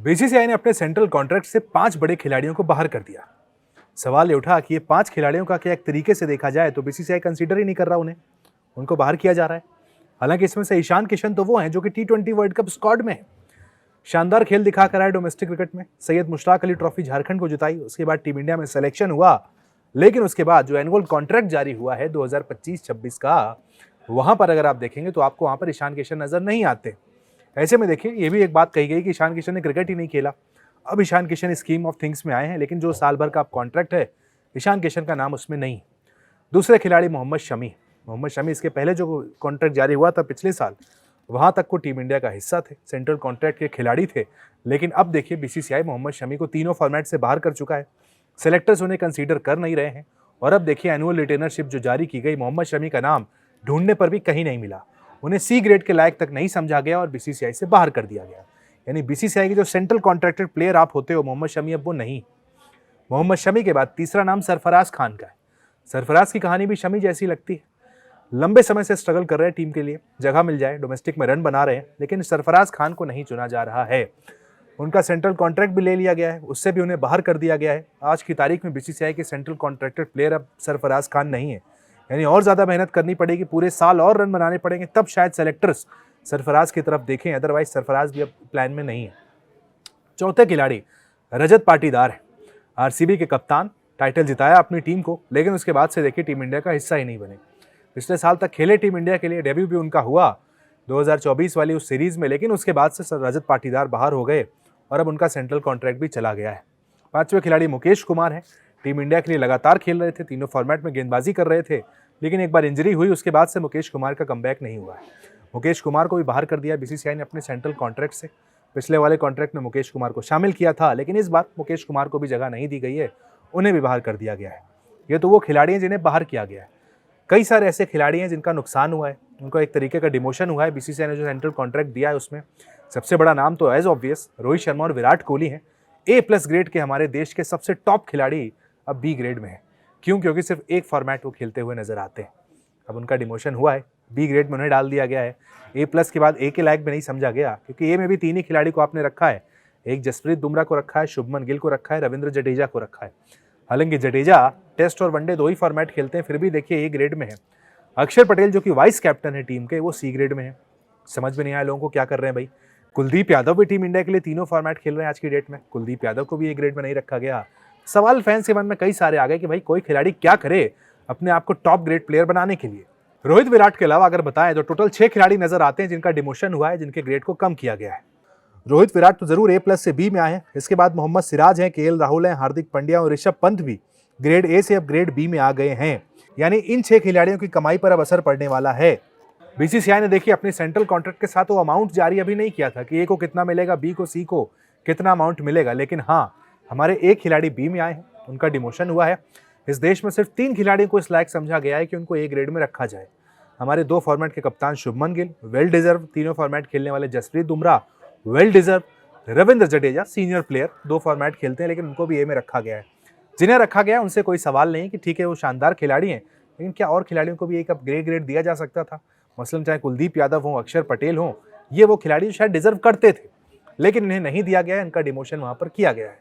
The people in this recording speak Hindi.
बीसीसीआई ने अपने सेंट्रल कॉन्ट्रैक्ट से 5 बड़े खिलाड़ियों को बाहर कर दिया। सवाल ये उठा कि ये 5 खिलाड़ियों का क्या एक तरीके से देखा जाए तो बीसीसीआई कंसीडर ही नहीं कर रहा उनको बाहर किया जा रहा है। हालांकि इसमें से ईशान किशन तो वो हैं जो कि T20 वर्ल्ड कप स्क्वाड में है। शानदार खेल दिखाकर आए डोमेस्टिक क्रिकेट में, सैयद मुश्ताक अली ट्रॉफी झारखंड को जिताई, उसके बाद टीम इंडिया में सिलेक्शन हुआ। लेकिन उसके बाद जो एनुअल कॉन्ट्रैक्ट जारी हुआ है 2025-26 का, वहां पर अगर आप देखेंगे तो आपको वहां पर ईशान किशन नजर नहीं आते। ऐसे में देखिए, ये भी एक बात कही गई कि ईशान किशन ने क्रिकेट ही नहीं खेला। अब Ishan Kishan scheme of things में आए हैं, लेकिन जो साल भर का कॉन्ट्रैक्ट है, ईशान किशन का नाम उसमें नहीं। दूसरे खिलाड़ी मोहम्मद शमी इसके पहले जो कॉन्ट्रैक्ट जारी हुआ था पिछले साल, वहां तक को टीम इंडिया का हिस्सा थे, सेंट्रल कॉन्ट्रैक्ट के खिलाड़ी थे। लेकिन अब देखिए, बीसीसीआई मोहम्मद शमी को तीनों फॉर्मेट से बाहर कर चुका है। सेलेक्टर्स उन्हें कंसीडर कर नहीं रहे हैं। और अब देखिए, एनुअल रिटेनरशिप जो जारी की गई, मोहम्मद शमी का नाम ढूंढने पर भी कहीं नहीं मिला। उन्हें सी ग्रेड के लायक तक नहीं समझा गया और बीसीसीआई से बाहर कर दिया गया। यानी बीसीसीआई के जो सेंट्रल कॉन्ट्रैक्टेड प्लेयर आप होते हो, मोहम्मद शमी अब वो नहीं। मोहम्मद शमी के बाद तीसरा नाम सरफराज खान का है। सरफराज की कहानी भी शमी जैसी लगती है। लंबे समय से स्ट्रगल कर रहे हैं टीम के लिए, जगह मिल जाए, डोमेस्टिक में रन बना रहे हैं, लेकिन सरफराज खान को नहीं चुना जा रहा है। उनका सेंट्रल कॉन्ट्रैक्ट भी ले लिया गया है, उससे भी उन्हें बाहर कर दिया गया है। आज की तारीख में बीसीसीआई के सेंट्रल कॉन्ट्रैक्टेड प्लेयर अब सरफराज खान नहीं है। यानी और ज्यादा मेहनत करनी पड़ेगी, पूरे साल और रन बनाने पड़ेंगे, तब शायद सेलेक्टर्स सरफराज की तरफ देखें। अदरवाइज सरफराज भी अब प्लान में नहीं है। चौथे खिलाड़ी रजत पाटीदार है। आरसीबी के कप्तान, टाइटल जिताया अपनी टीम को, लेकिन उसके बाद से देखिए टीम इंडिया का हिस्सा ही नहीं बने। पिछले साल तक खेले टीम इंडिया के लिए, डेब्यू भी उनका हुआ 2024 वाली उस सीरीज में, लेकिन उसके बाद से रजत पाटीदार बाहर हो गए और अब उनका सेंट्रल कॉन्ट्रैक्ट भी चला गया है। पांचवें खिलाड़ी मुकेश कुमार है। टीम इंडिया के लिए लगातार खेल रहे थे, तीनों फॉर्मेट में गेंदबाजी कर रहे थे, लेकिन एक बार इंजरी हुई, उसके बाद से मुकेश कुमार का कमबैक नहीं हुआ है। मुकेश कुमार को भी बाहर कर दिया बीसीसीआई ने अपने सेंट्रल कॉन्ट्रैक्ट से। पिछले वाले कॉन्ट्रैक्ट में मुकेश कुमार को शामिल किया था, लेकिन इस बार मुकेश कुमार को भी जगह नहीं दी गई है, उन्हें भी बाहर कर दिया गया है। ये तो वो खिलाड़ी हैं जिन्हें बाहर किया गया है। कई सारे ऐसे खिलाड़ी हैं जिनका नुकसान हुआ है, उनको एक तरीके का डिमोशन हुआ है। बीसीसीआई ने जो सेंट्रल कॉन्ट्रैक्ट दिया है उसमें सबसे बड़ा नाम तो एज ऑब्वियस रोहित शर्मा और विराट कोहली हैं। A+ ग्रेड के हमारे देश के सबसे टॉप खिलाड़ी अब B ग्रेड में है। क्यों? क्योंकि सिर्फ एक फॉर्मेट वो खेलते हुए नजर आते हैं। अब उनका डिमोशन हुआ है, B ग्रेड में उन्हें डाल दिया गया है। A+ के बाद A के लायक भी नहीं समझा गया, क्योंकि A में भी 3 ही खिलाड़ी को आपने रखा है। एक जसप्रीत बुमराह को रखा है, शुभमन गिल को रखा है, रविंद्र जडेजा को रखा है। हालांकि जडेजा टेस्ट और वनडे 2 ही फॉर्मेट खेलते हैं, फिर भी देखिए A ग्रेड में है। अक्षर पटेल जो कि वाइस कैप्टन है टीम के, वो C ग्रेड में है। समझ में नहीं आया लोगों को क्या कर रहे हैं भाई। कुलदीप यादव भी टीम इंडिया के लिए तीनों फॉर्मेट खेल रहे हैं आज की डेट में, कुलदीप यादव को भी A ग्रेड में नहीं रखा गया। सवाल फैंस के मन में कई सारे आ गए कि भाई कोई खिलाड़ी क्या करे अपने आप को टॉप ग्रेड प्लेयर बनाने के लिए। रोहित विराट के अलावा अगर बताएं तो टोटल 6 खिलाड़ी नजर आते हैं जिनका डिमोशन हुआ है, जिनके ग्रेड को कम किया गया है। रोहित विराट तो जरूर A+ से B में आए हैं। इसके बाद मोहम्मद सिराज हैं, KL राहुल हैं, हार्दिक पांड्या और ऋषभ पंत भी ग्रेड A से अब ग्रेड B में आ गए हैं। यानी इन 6 खिलाड़ियों की कमाई पर अब असर पड़ने वाला है। बीसीसीआई ने देखिए अपने सेंट्रल कॉन्ट्रैक्ट के साथ वो अमाउंट जारी अभी नहीं किया था कि A को कितना मिलेगा, B को, C को कितना अमाउंट मिलेगा, लेकिन हाँ, हमारे एक खिलाड़ी B में आए हैं, उनका डिमोशन हुआ है। इस देश में सिर्फ 3 खिलाड़ियों को इस लायक समझा गया है कि उनको A ग्रेड में रखा जाए। हमारे 2 फॉर्मेट के कप्तान शुभमन गिल वेल डिजर्व, तीनों फॉर्मेट खेलने वाले Jasprit Bumrah well deserve, Ravindra Jadeja senior player 2 format खेलते हैं, लेकिन उनको भी A में रखा गया है। जिन्हें रखा गया है उनसे कोई सवाल नहीं कि ठीक है वो शानदार खिलाड़ी हैं, लेकिन क्या और खिलाड़ियों को भी एक ग्रेड दिया जा सकता था? मसलन चाहे कुलदीप यादव हो, अक्षर पटेल हो, ये वो खिलाड़ी शायद डिजर्व करते थे, लेकिन इन्हें नहीं दिया गया है। इनका डिमोशन वहां पर किया गया है।